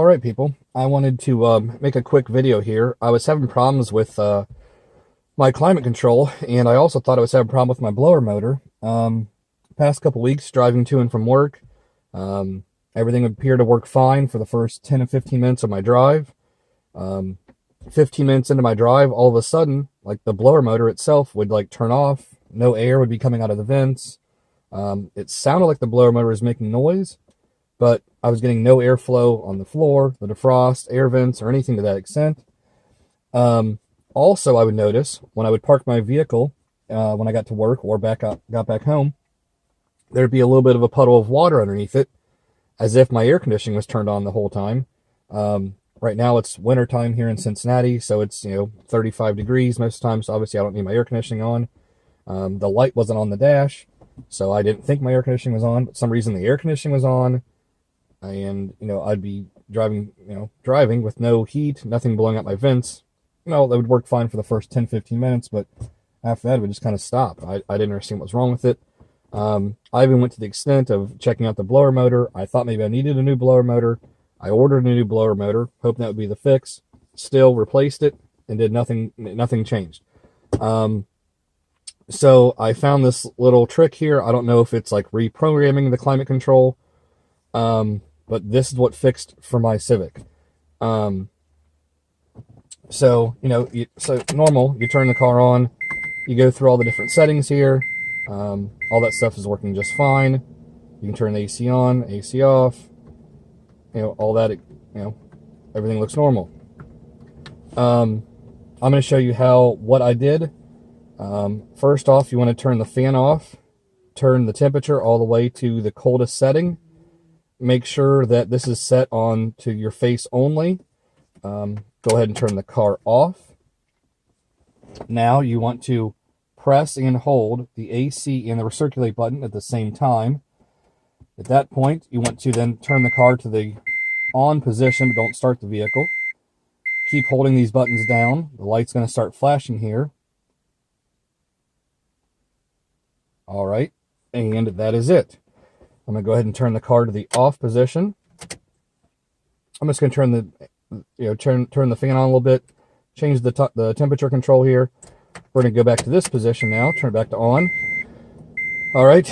Alright people, I wanted to make a quick video here. I was having problems with my climate control, and I also thought I was having a problem with my blower motor. Past couple weeks driving to and from work, everything appeared to work fine for the first 10 to 15 minutes of my drive. 15 minutes into my drive, all of a sudden, like the blower motor itself would like turn off, no air would be coming out of the vents. It sounded like the blower motor was making noise, but I was getting no airflow on the floor, the defrost, air vents, or anything to that extent. Also, I would notice when I would park my vehicle, when I got to work or got back home, there'd be a little bit of a puddle of water underneath it, as if my air conditioning was turned on the whole time. Right now it's winter time here in Cincinnati, so it's 35 degrees most times. So obviously I don't need my air conditioning on. The light wasn't on the dash, so I didn't think my air conditioning was on. But for some reason the air conditioning was on. And I'd be driving with no heat, nothing blowing out my vents. That would work fine for the first 10-15 minutes, but after that it would just kind of stop. I didn't understand what was wrong with it. I even went to the extent of checking out the blower motor. I thought maybe I needed a new blower motor. I ordered a new blower motor, hoping that would be the fix. Still replaced it and did nothing. Nothing changed. So I found this little trick here. I don't know if it's like reprogramming the climate control. But this is what fixed for my Civic. So normal, you turn the car on, you go through all the different settings here. All that stuff is working just fine. You can turn the AC on, AC off, all that, everything looks normal. I'm going to show you what I did. First off, you want to turn the fan off, turn the temperature all the way to the coldest setting. Make sure that this is set on to your face only. Go ahead and turn the car off. Now you want to press and hold the AC and the recirculate button at the same time. At that point, you want to then turn the car to the on position, but don't start the vehicle. Keep holding these buttons down. The light's going to start flashing here. All right, and that is it. I'm going to go ahead and turn the car to the off position. I'm just going to turn the fan on a little bit, change the temperature control here. We're going to go back to this position now, turn it back to on. All right,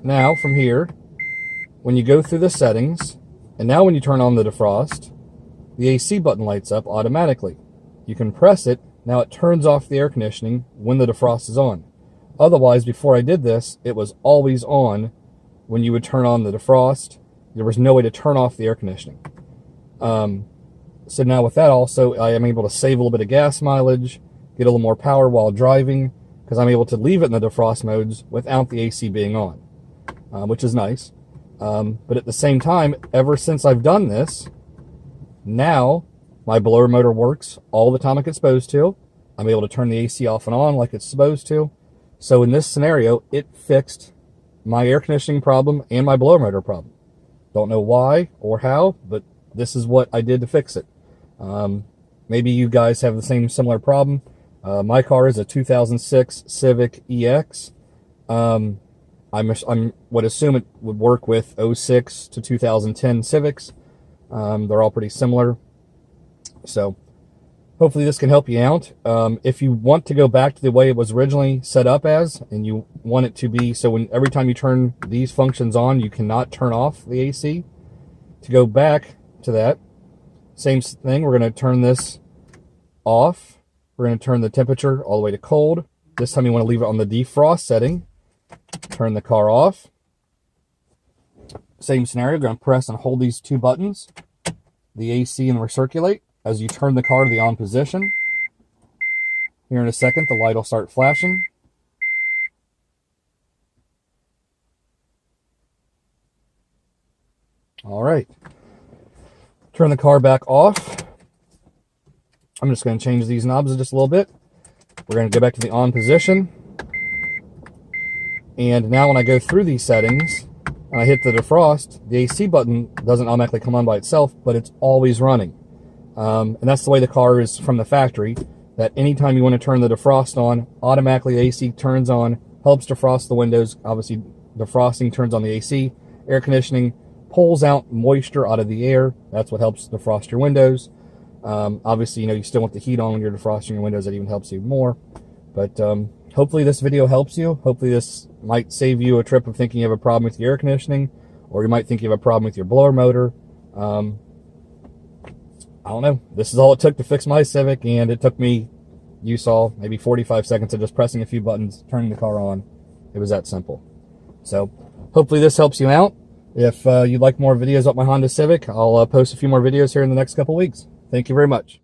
now from here, when you go through the settings, and now when you turn on the defrost, the AC button lights up automatically. You can press it, now it turns off the air conditioning when the defrost is on. Otherwise, before I did this, it was always on. When you would turn on the defrost, there was no way to turn off the air conditioning. So now with that also, I am able to save a little bit of gas mileage, get a little more power while driving, because I'm able to leave it in the defrost modes without the AC being on, which is nice. But at the same time, ever since I've done this, now my blower motor works all the time like it's supposed to. I'm able to turn the AC off and on like it's supposed to. So in this scenario, it fixed my air conditioning problem and my blower motor problem. Don't know why or how, but this is what I did to fix it. Maybe you guys have the similar problem. My car is a 2006 Civic EX. I would assume it would work with 06 to 2010 Civics. They're all pretty similar. So hopefully this can help you out. If you want to go back to the way it was originally set up as, and you want it to be so every time you turn these functions on, you cannot turn off the AC. To go back to that, same thing, we're going to turn this off. We're going to turn the temperature all the way to cold. This time you want to leave it on the defrost setting. Turn the car off. Same scenario, going to press and hold these two buttons, the AC and the recirculate. As you turn the car to the on position, here in a second, the light will start flashing. All right. Turn the car back off. I'm just going to change these knobs just a little bit. We're going to go back to the on position. And now when I go through these settings, and I hit the defrost, the AC button doesn't automatically come on by itself, but it's always running. And that's the way the car is from the factory, that anytime you want to turn the defrost on, automatically the AC turns on, helps defrost the windows. Obviously, defrosting turns on the AC, air conditioning pulls out moisture out of the air. That's what helps defrost your windows. Obviously, you still want the heat on when you're defrosting your windows. That even helps you more. But hopefully this video helps you. Hopefully this might save you a trip of thinking you have a problem with your air conditioning, or you might think you have a problem with your blower motor. I don't know. This is all it took to fix my Civic, and it took me, you saw, maybe 45 seconds of just pressing a few buttons, turning the car on. It was that simple. So hopefully this helps you out. If you'd like more videos about my Honda Civic, I'll post a few more videos here in the next couple weeks. Thank you very much.